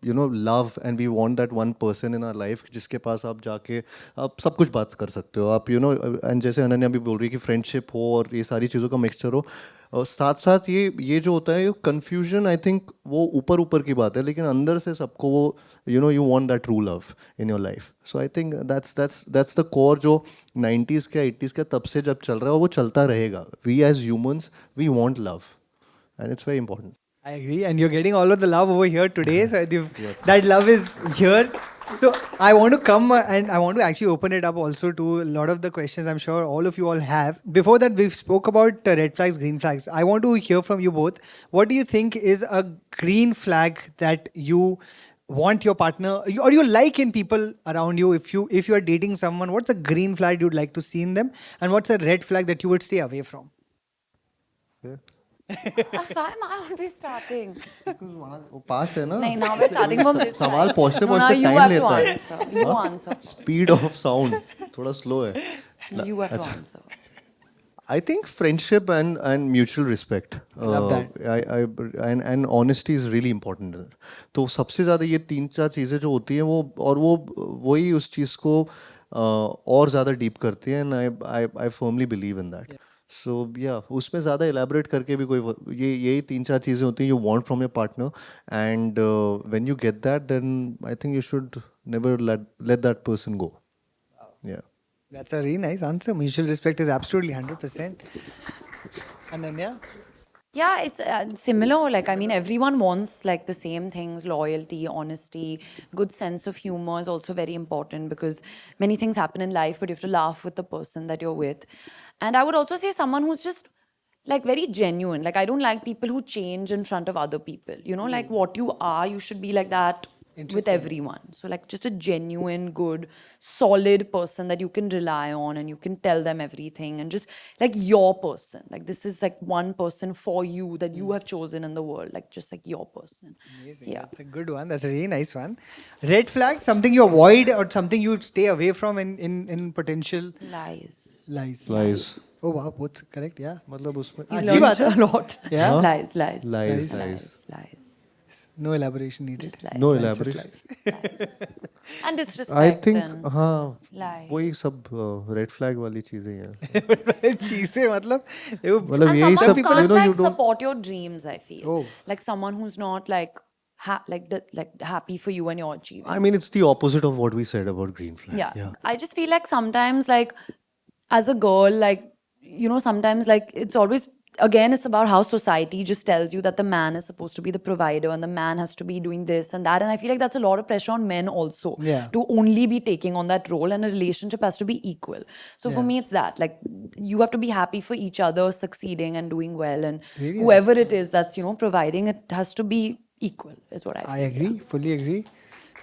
you know love, and we want that one person in our life जिसके पास आप जाके आप सब कुछ बात कर सकते हो, आप यू नो, एंड जैसे अनन्या भी बोल रही है कि फ्रेंडशिप हो और ये सारी चीज़ों का मिक्सचर हो, और साथ साथ ये जो होता है, ये कन्फ्यूजन, आई थिंक वो ऊपर ऊपर की बात है, लेकिन अंदर से सबको वो you know you want that true love in your life. So I think that's the core जो 90s का 80s का तब से जब चल रहा है, वो चलता रहेगा. We as humans we want love and it's very important. I agree, and you're getting all of the love over here today. So that love is here. So I want to come and I want to actually open it up also to a lot of the questions I'm sure all of you all have. Before that, we spoke about red flags, green flags. I want to hear from you both. What do you think is a green flag that you want your partner or you like in people around you? If you are dating someone, what's a green flag you'd like to see in them, and what's a red flag that you would stay away from? Why am I always starting? वो पास है ना. No, now we're starting from this सवाल side. पहुंचते No, now पहुंचते you time have to लेता है. answer. You answer. Speed of sound थोड़ा slow है. You have to answer. I think friendship and mutual respect. Love that. And honesty is really important. तो सबसे ज़्यादा ये 3-4 चीज़ें जो होती हैं वो, और वो वही उस चीज़ को और ज़्यादा डीप करती हैं, and I firmly believe in that. So yeah, उसमें ज़्यादा elaborate करके भी कोई यही 3-4 चीज़ें होती हैं you want from your partner, and when you get that, then I think you should never let that person go. Yeah. That's a really nice answer. Mutual respect is absolutely 100%. Ananya? Yeah, it's similar. Like, I mean, everyone wants like the same things: loyalty, honesty, good sense of humor is also very important because many things happen in life, but you have to laugh with the person that you're with. And I would also say someone who's just like very genuine. Like, I don't like people who change in front of other people. You know, like what you are, you should be like that with everyone. So like just a genuine, good, solid person that you can rely on and you can tell them everything, and just like your person. Like this is like one person for you that you have chosen in the world. Like just like your person. Amazing. Yeah. That's a good one. That's a really nice one. Red flag, something you avoid or something you stay away from in potential Lies. lies. Lies. Oh wow, both correct, yeah. मतलब उसमें He's अच्छी बात learned है. a lot. Yeah? Lies, lies. Lies, Lies. No elaboration needed. Just lies. no Just elaboration. lies. And disrespect. I think and हाँ lie. वही सब red flag वाली चीजें हैं. चीजें मतलब देखो, मतलब and यही someone सब who you can't know you like don't. support your dreams, I feel. Oh. Like someone who's not like happy for you and you're achieving. I mean, it's the opposite of what we said about green flag. Yeah. I just feel like sometimes, like, as a girl, like, you know, sometimes, like, it's always, again, it's about how society just tells you that the man is supposed to be the provider and the man has to be doing this and that. And I feel like that's a lot of pressure on men also Yeah. to only be taking on that role, and a relationship has to be equal. So for me, it's that. Like, you have to be happy for each other succeeding and doing well. And Really whoever it is that's, you know, providing, it has to be equal, is what I feel. I agree, fully agree.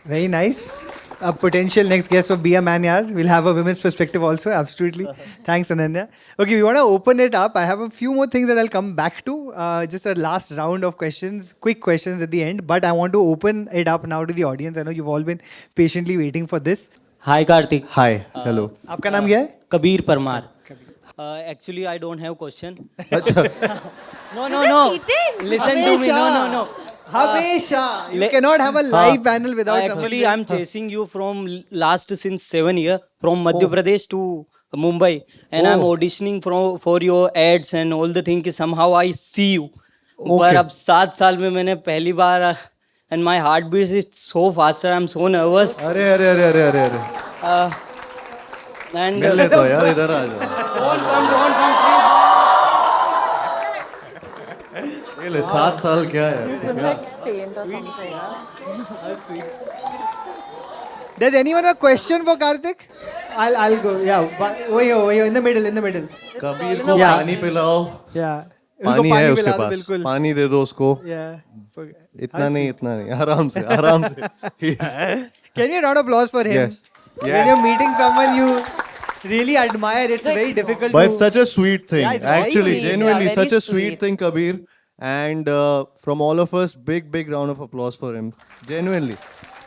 Very nice. A potential next guest of Be a Man Yaar. We'll have a women's perspective also, absolutely. Thanks, Ananya. Okay, we want to open it up. I have a few more things that I'll come back to. Just a last round of questions, quick questions at the end. But I want to open it up now to the audience. I know you've all been patiently waiting for this. Hi Kartik. Hi, hello. आपका नाम क्या है? Kabir Parmar. Actually, I don't have question. No. cheating? Listen to me. No. Hamesha. You cannot have a live panel without Actually, someone. I'm chasing you from last since 7 years from Madhya Pradesh to Mumbai, and I'm auditioning for your ads and all the things. Somehow I see you. पर अब 7 साल में मैंने पहली बार, and my heartbeat is so faster. I'm so nervous. अरे And मिल लेता हूँ यार, इधर आ जाओ. don't come, please. ये ले 7 साल क्या है? He's gonna like faint or something. Does anyone have a question for Karthik? I'll go. Yeah, over here, in the middle. Kabir को Yeah. पानी पिलाओ. Yeah. पानी उसको है उसके पिला दो, पास. बिल्कुल. पानी दे दो उसको. Yeah. इतना नहीं. आराम से. He's- Can you round of applause for him? Yes. When Yes. you're meeting someone you really admire, it's very difficult But to... it's such a sweet thing. Yeah, it's very Actually, sweet, genuinely, yeah, very such a sweet sweet. thing, Kabir. And from all of us, big round of applause for him. Genuinely.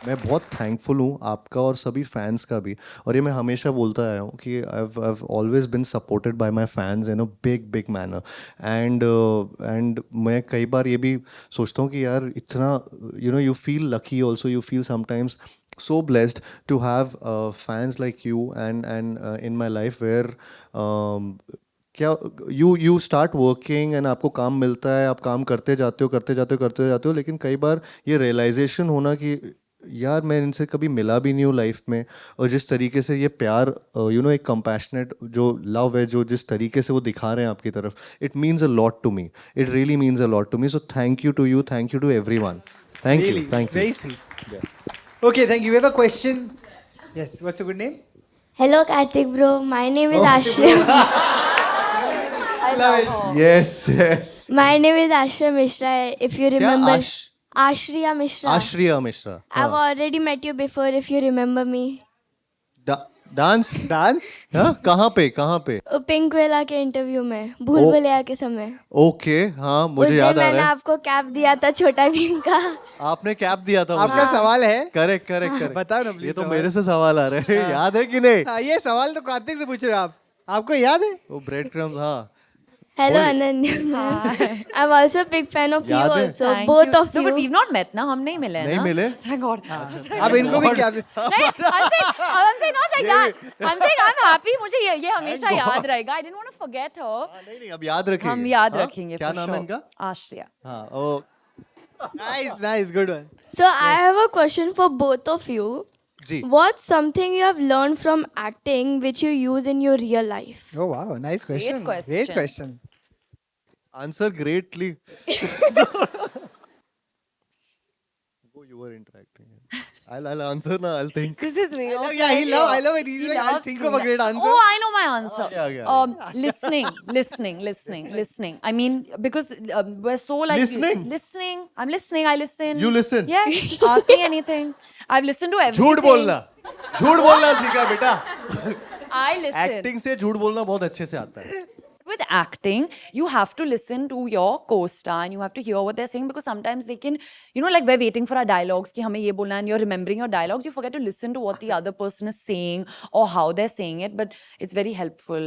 मैं बहुत thankful हूँ आपका और सभी fans का भी, और ये मैं हमेशा बोलता आया हूँ कि I always been supported by my fans in a big manner, and मैं कई बार ये भी सोचता हूँ कि यार इतना you feel lucky also, you feel sometimes so blessed to have fans like you and in my life where क्या यू स्टार्ट वर्किंग एंड आपको काम मिलता है, आप काम करते जाते हो, लेकिन कई बार ये रियलाइजेशन होना कि यार मैं इनसे कभी मिला भी नहीं हूँ लाइफ में, और जिस तरीके से ये प्यार एक कंपैशनेट जो लव है, जो जिस तरीके से वो दिखा रहे हैं आपकी तरफ, it means a lot to me, it really means a lot to me. So thank you to you, thank you to everyone. Thank Really, you, thank very you. sweet. Okay, thank you. We have a question. Yes, what's your good name? Hello, Karthik bro. My name is Ashriya. Love it. Yes, yes. My name is Ashriya Mishra. If you remember, Ash? Ashriya Mishra. Ashriya Mishra. I've already met you before. If you remember me, dance. Dance? हाँ, कहाँ पे? Pink वेला के interview में भूल भुलैया के समय okay, हाँ उस मुझे दिन याद आ मैंने रहा है. आपको कैप दिया था छोटा भीम का. आपने कैप दिया था आपका मुझे. सवाल है? करेक्ट. बताओ ना ये प्लीज. तो मेरे से सवाल आ रहे हैं. याद है कि नहीं? हाँ, ये सवाल तो कार्तिक से पूछ रहे हो आप. आपको याद है? वो ब्रेड क्रम्स. हाँ, Hello, Ananya. I'm also a big fan of you याद है? also. Thank Both you. of No, you. but we've not met ना, हम नहीं मिले हैं नहीं ना. मिले? Thank God. अब इनको भी क्या? नहीं, I'm saying not like that. I'm saying I'm happy. मुझे ये हमेशा याद रहेगा. I didn't want to forget her. नहीं, अब याद रखेंगे. हम याद हाँ? रखेंगे. क्या for नाम है sure. इनका? आश्रिया. हाँ, ओ. Nice, good one. So I have a question for both of you. Ji. What's something you have learned from acting which you use in your real life? Oh wow, nice question. question. Great question. Answer greatly. Go, you were interacting. I'll answer now. I'll think. This is real. Yeah, I love it. He's like, I'll loves think to of a la- great answer. Oh, I know my answer. yeah. Listening. I mean, because we're so like Listening? I'm listening. I listen. You listen? Yes. Ask me anything. I've listened to everything. झूठ बोलना सीखा बेटा. I listen. Acting से झूठ बोलना बहुत अच्छे से आता है. With acting, you have to listen to your co-star and you have to hear what they're saying, because sometimes they can, like we're waiting for our dialogues कि हमें ये बोलना है, and you're remembering your dialogues, you forget to listen to what the other person is saying or how they're saying it, but it's very helpful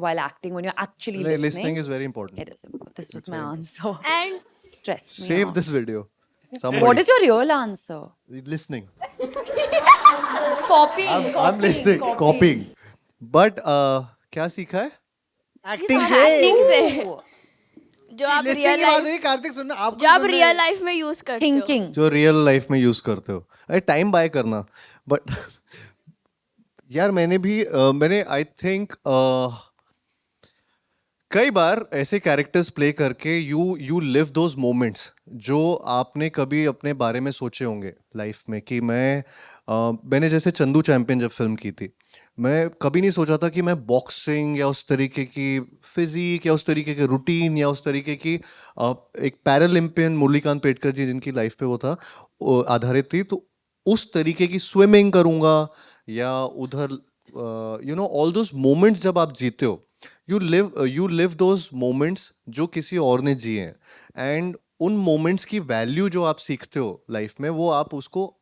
while acting when you're actually listening. Listening is very important. It is important. This was my answer. And Stressed me Save out. this video. Somebody. What is your real answer? Listening. Copying. I'm listening. Copying. But क्या सीखा है? Acting से. acting से जो आप Listening real की बात life हुई, कार्तिक सुनना आपको जो आप सुनना है। रियल लाइफ में यूज करते हो. Thinking. जो रियल लाइफ में यूज करते हो. अरे टाइम बाय करना. बट यार मैंने आई थिंक कई बार ऐसे कैरेक्टर्स प्ले करके यू लिव दोज मोमेंट्स जो आपने कभी अपने बारे में सोचे होंगे लाइफ में कि मैंने जैसे चंदू चैंपियन जब फिल्म की थी, मैं कभी नहीं सोचा था कि मैं बॉक्सिंग या उस तरीके की फिजिक या उस तरीके के रूटीन या उस तरीके की एक पैरालंपियन मुरलीकांत पेटकर जी जिनकी लाइफ पे वो था आधारित थी, तो उस तरीके की स्विमिंग करूँगा या उधर ऑल दोज मोमेंट्स जब आप जीते हो, यू लिव दोज मोमेंट्स जो किसी और ने जिए हैं, एंड उन मोमेंट्स की वैल्यू जो आप सीखते हो लाइफ में, वो आप उसको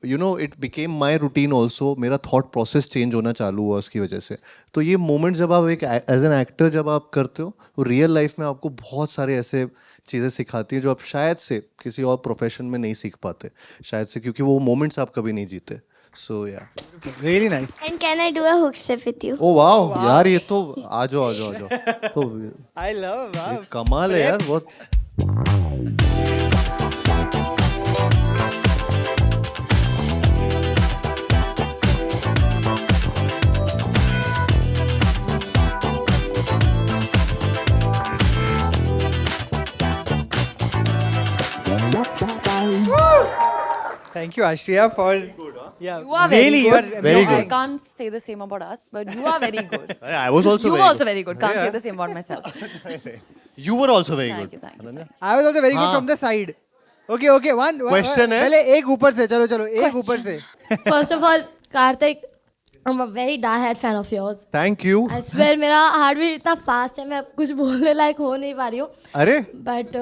it became my routine also. मेरा थॉट प्रोसेस चेंज होना चालू हुआ उसकी वजह से. तो ये मोमेंट जब आप एक एज एन एक्टर जब आप करते हो, तो रियल लाइफ में आपको बहुत सारे ऐसे चीज़ें सिखाती हैं जो आप शायद से किसी और प्रोफेशन में नहीं सीख पाते, शायद से क्योंकि वो मोमेंट्स आप कभी नहीं जीते. सो या Really nice. And can I do a hook step with you? ओ वाह यार, ये तो आ जाओ तो I love. ये Wow. कमाल है यार बहुत. Thank you, Ashriya, for yeah. You are really, very good. you are Very I good. can't say the same about us, but you are very good. I was also You very were also good. very good. Can't say the same about myself. You were also very Thank good. you, thank you. I was also very good हाँ. from the side. Okay, one. Question है? पहले एक ऊपर से, चलो एक ऊपर से. First of all, Karthik, I'm a very die-hard fan of yours. Thank you. I swear मेरा हार्ट बीट इतना फास्ट है, मैं कुछ बोलने लायक हो नहीं पा रही हूँ. अरे But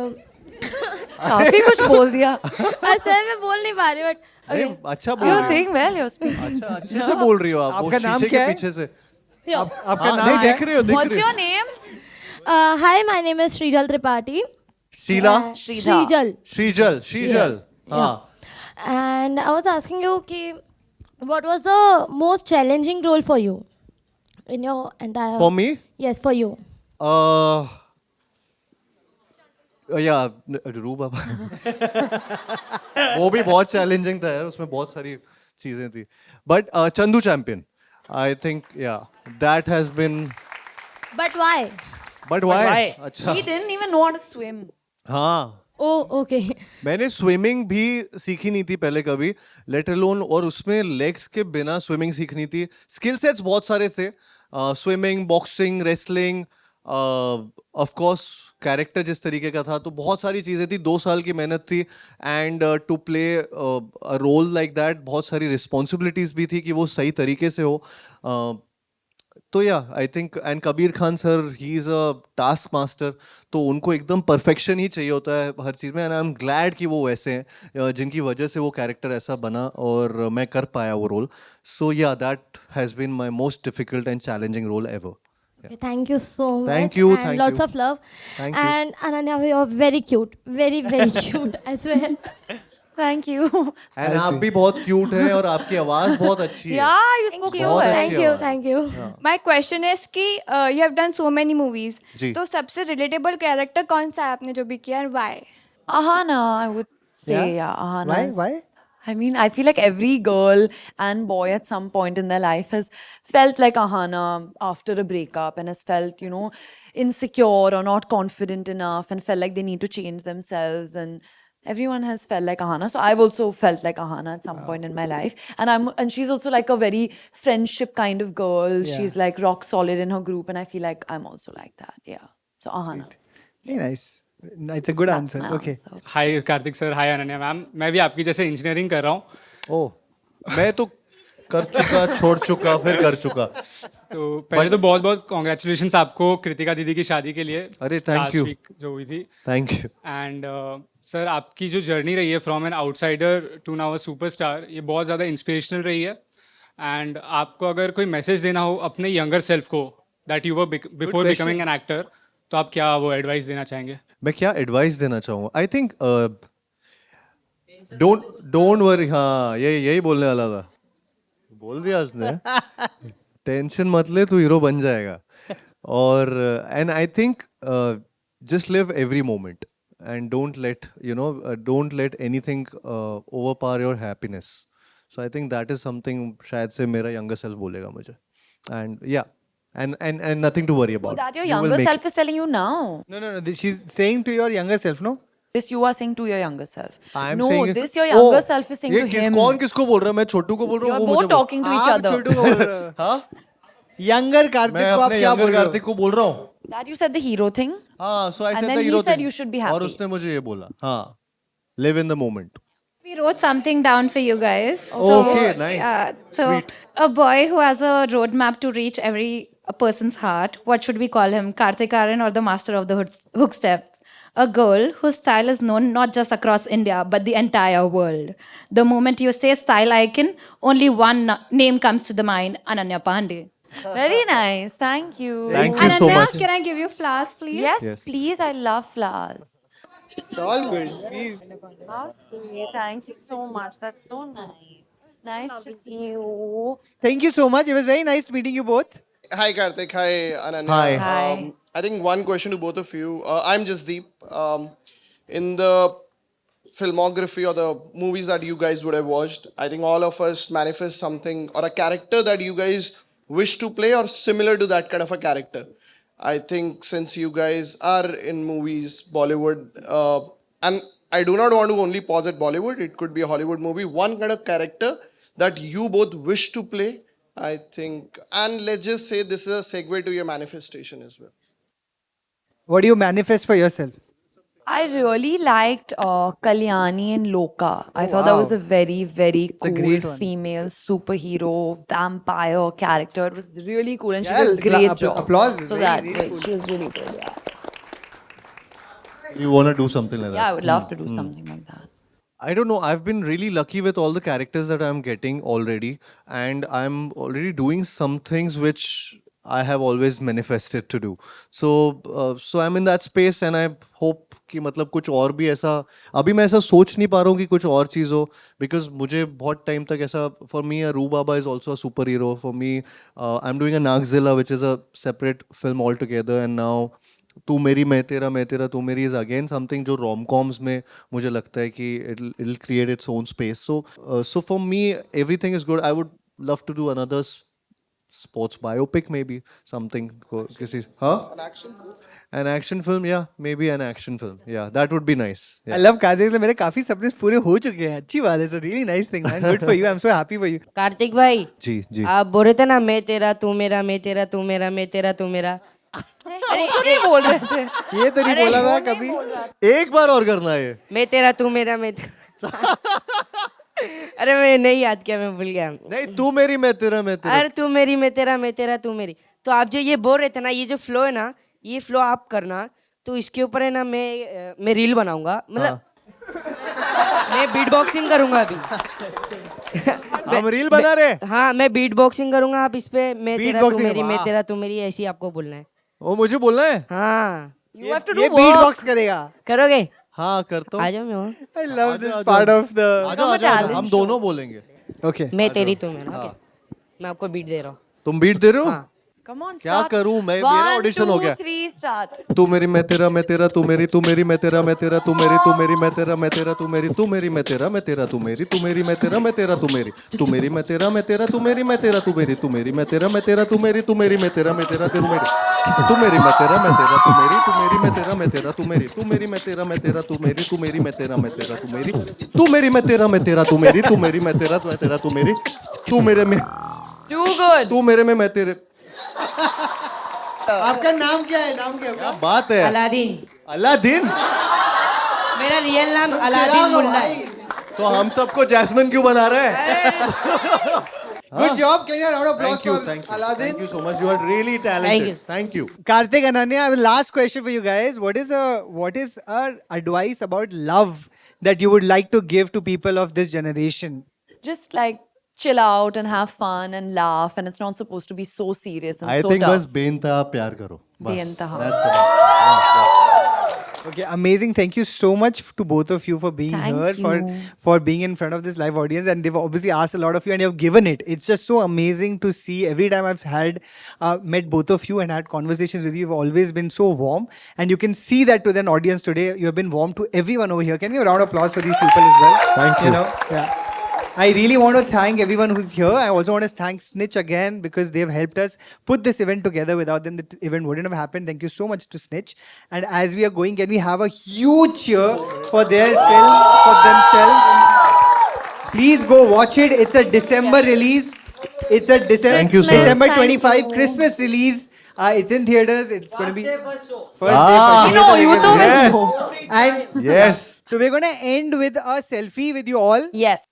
काफी कुछ बोल दिया. I swear मैं बोल नहीं पा रही हूँ. But अरे अच्छा बोल You're रही हो saying well, you're speaking. अच्छा अच्छे से बोल रही हो आप वो आपका नाम शीशे क्या के है? पीछे से आपका हाँ, नाम नहीं क्या देख रहे हो देख What's रहे your हो name? Hi, my name is Srijal Tripathi. Sheila Shridhar. Srijal. शीजल हाँ And I was asking you, what was the most challenging role for you in your entire? For me Yes, for you. या रू बाबा वो भी बहुत challenging था यार उसमें बहुत सारी चीजें थी but Chandu Champion I think yeah that has been But why? But why why? अच्छा He didn't even know how to swim. हाँ Oh, okay. मैंने स्विमिंग भी सीखी नहीं थी पहले कभी लेट अलोन और उसमें लेग्स के बिना स्विमिंग सीखनी थी स्किल सेट्स बहुत सारे थे swimming boxing wrestling of course character जिस तरीके का था तो बहुत सारी चीज़ें थी 2 साल की मेहनत थी and to play role like that बहुत सारी रिस्पॉन्सिबिलिटीज़ भी थी कि वो सही तरीके से हो तो या I think and Kabir Khan sir he is a task master तो उनको एकदम परफेक्शन ही चाहिए होता है हर चीज़ में एंड आई एम ग्लैड कि वो वैसे हैं जिनकी वजह से वो कैरेक्टर ऐसा बना और मैं कर पाया वो रोल सो या that has been my most difficult and challenging role ever Okay, thank you so much. Thank you, And thank lots you. of love. Thank you. And Ananya, you're very cute. Very, very cute as well. Thank you. And आप भी बहुत cute हैं और आपकी आवाज़ बहुत अच्छी है Yeah, you spoke so बहुत well. अच्छी Thank you, आवाज़। thank you. My question is कि you have done so many movies. जी। तो सबसे relatable character कौन सा है आपने जो भी किया and why? Ahana, I would say, yeah, Ahana. Why? is- Why? I mean, I feel like every girl and boy at some point in their life has felt like Ahana after a breakup and has felt, you know, insecure or not confident enough and felt like they need to change themselves. And everyone has felt like Ahana. So I've also felt like Ahana at some point in my life. And she's also like a very friendship kind of girl. She's like rock solid in her group. And I feel like I'm also like that. Yeah. So Ahana. Very nice. It's a good answer. My Okay. answer. Hi Kartik sir hi Ananya ma'am मैं भी आपकी जैसे engineering कर रहा हूँ ओह मैं तो कर चुका छोड़ चुका फिर कर चुका तो पहले तो बहुत बहुत कॉन्ग्रेचुलेशन आपको कृतिका दीदी की शादी के लिए अरे, thank लास्ट you. वीक जो हुई थी थैंक यू एंड सर आपकी जो जर्नी रही है from an outsider to now a superstar ये बहुत ज़्यादा इंस्पिरेशनल रही है एंड आपको अगर कोई मैसेज देना हो अपने यंगर सेल्फ को that you were before becoming an actor तो आप क्या वो एडवाइस देना चाहेंगे मैं क्या एडवाइस देना चाहूँगा आई थिंक डोंट वरी हाँ यही बोलने वाला था बोल दिया उसने टेंशन मत ले तू हीरो बन जाएगा और and I think just live every moment and don't let anything overpower your happiness so I think that is something शायद से मेरा यंगर सेल्फ बोलेगा मुझे एंड या and nothing to worry about. That your You will younger make self is telling you now. No. She's saying to your younger self, no? This you are saying to your younger self. I am No, saying it- this your younger Oh, self is saying ये to him. कौन किसको बोल रहा है मैं छोटू को बोल रहा You हूँ are वो मुझे both talking to each आप other. छोटू को बोल रहे हो। हाँ Younger कार्तिक मैं को आप अपने क्या यंगर बोल रहे कार्तिक हो? को बोल रहा हूँ That you said the hero thing. हाँ so I And said then the he hero said thing. you should be और happy. उसने मुझे ये बोला हाँ live in the moment. We wrote something down for you guys. Okay, nice. So, Sweet. a boy who has a roadmap to reach every a person's heart, what should we call him? Karthik Aryan or the master of the hook step? A girl whose style is known not just across India, but the entire world. The moment you say style icon, only one name comes to the mind, Ananya Pandey. Very nice. Thank you. Thank you so Ananya, much. can I give you flowers, please? Yes, please. I love flowers. It's all good. Please. How sweet. Thank you so much. That's so nice. Nice to see you. Thank you so much. It was very nice meeting you both. Hi Karthik, hi Ananya. Hi. Hi. I think one question to both of you. I'm Jasdeep. In the filmography or the movies that you guys would have watched, I think all of us manifest something or a character that you guys wish to play or similar to that kind of a character. I think since you guys are in movies, Bollywood, and I do not want to only pause at Bollywood, it could be a Hollywood movie, one kind of character that you both wish to play, I think, and let's just say this is a segue to your manifestation as well. What do you manifest for yourself? I really liked Kalyani in Loka. I thought that was a very, very a cool great one. female superhero vampire character. It was really cool, and she Yeah, did a great job. applause. So Very, that really cool. she was really good. Yeah, You want to do something like yeah, I that? would love to do something like that. I don't know. I've been really lucky with all the characters that I'm getting already, and I'm already doing some things which I have always manifested to do. So I'm in that space, and I hope कि मतलब कुछ और भी ऐसा अभी मैं ऐसा सोच नहीं पा रहा हूँ कि कुछ और चीज़ हो because मुझे बहुत टाइम तक ऐसा for me a Rubaba is also a superhero for me. I'm doing a Nagzilla which is a separate film altogether, and now तू मेरी मैं तेरा तू मेरी is again something जो rom-coms में मुझे लगता है कि it'll create its own space. So for me everything is good. I would love to do another sports biopic, maybe something किसी an action film, yeah, maybe an action film, yeah, that would be nice. I love Kartik मेरे काफी सपने पूरे हो चुके हैं अच्छी बात है so really nice thing man good for you I'm so happy for you Kartik भाई जी आप बोल रहे थे ना मैं तेरा तू मेरा मैं तेरा तू मेरा मैं तेरा तू मेरा अरे तो नहीं बोल रहे थे. ये तो नहीं बोला था कभी एक बार और करना है ये. मैं तेरा तू मेरा मैं अरे मैं नहीं याद किया मैं भूल गया. नहीं तू मेरी मैं तेरा अरे तू मेरी मैं तेरा तू मेरी. तो आप जो ये बोल रहे थे ना ये जो फ्लो है ना ये फ्लो आप करना तो इसके ऊपर है ना मैं रील बनाऊंगा मतलब मैं बीट बॉक्सिंग करूंगा अभी. हम रील बना रहे. हाँ मैं बीट बॉक्सिंग करूंगा आप इस पे मैं तेरा तू मेरी मैं तेरा तू मेरी ऐसी आपको बोलना है. वो मुझे बोलना है. हाँ You have to do ये work. बीट बॉक्स करेगा करोगे. हाँ करता हूँ. आ जाओ मैं वहाँ. I love this part of the आजा हम दोनों बोलेंगे. okay मैं तेरी तू मेरा. okay? मैं आपको बीट दे रहा हूँ. तुम बीट दे रहे हो. Come on, क्या start. करूं मैं मेरा ऑडिशन हो 1 गया. 2 3 start. तू मेरी मैं तेरा तू मेरी मैं तेरा तू मेरी मैं तेरा तू मेरी मैं तेरा तू मेरी मैं तेरा तू मेरी तू मेरी मैं तेरा तू मेरी मैं तेरा तू मेरी तू मेरी मैं तेरा तू मेरी मैं तेरा तू मेरी तू मेरी मैं तेरा तू मेरी तू मेरी मैं तेरा तू मेरी तू मेरी मैं तेरा तू मेरी तू मेरी मैं तेरा तू मेरी तू मेरी मैं तेरा तू मेरी तू मेरी मैं तेरा तू मेरी तू मेरे में Too good. तू मेरे में मैं तेरे. आपका नाम क्या है क्या बात है. अलादीन. अलादीन. मेरा रियल नाम अलादीन मुल्ला है. तो हम सबको जैस्मिन क्यों बना रहे हैं. good job can you have a round of applause Thank for you Aladdin thank you so much. You are really talented. Thank you. Kartik Ananya I have a last question for you guys what is a advice about love that you would like to give to people of this generation Just like chill out and have fun and laugh, and it's not supposed to be so serious and I so think tough. बस बेइंतहा प्यार करो. बस. बेइंतहा. That's it. okay amazing thank you so much to both of you for being Thank here you. for being in front of this live audience and they've obviously asked a lot of you and you've given it it's just so amazing to see every time I've had met both of you and had conversations with you you've always been so warm and you can see that to the audience today you have been warm to everyone over here can we have a round of applause for these people as well Thank you. know yeah I really want to thank everyone who's here. I also want to thank Snitch again because they've helped us put this event together. Without them, the event wouldn't have happened. Thank you so much to Snitch. And as we are going, can we have a huge cheer for their film, for themselves? Please go watch it. It's a December release. It's a Thank you, sir. December Thank 25 you. Christmas release. It's in theaters. It's going to be first day. Ah. first You know, day you release. told me. Yes. And Yes. so we're going to end with a selfie with you all. Yes.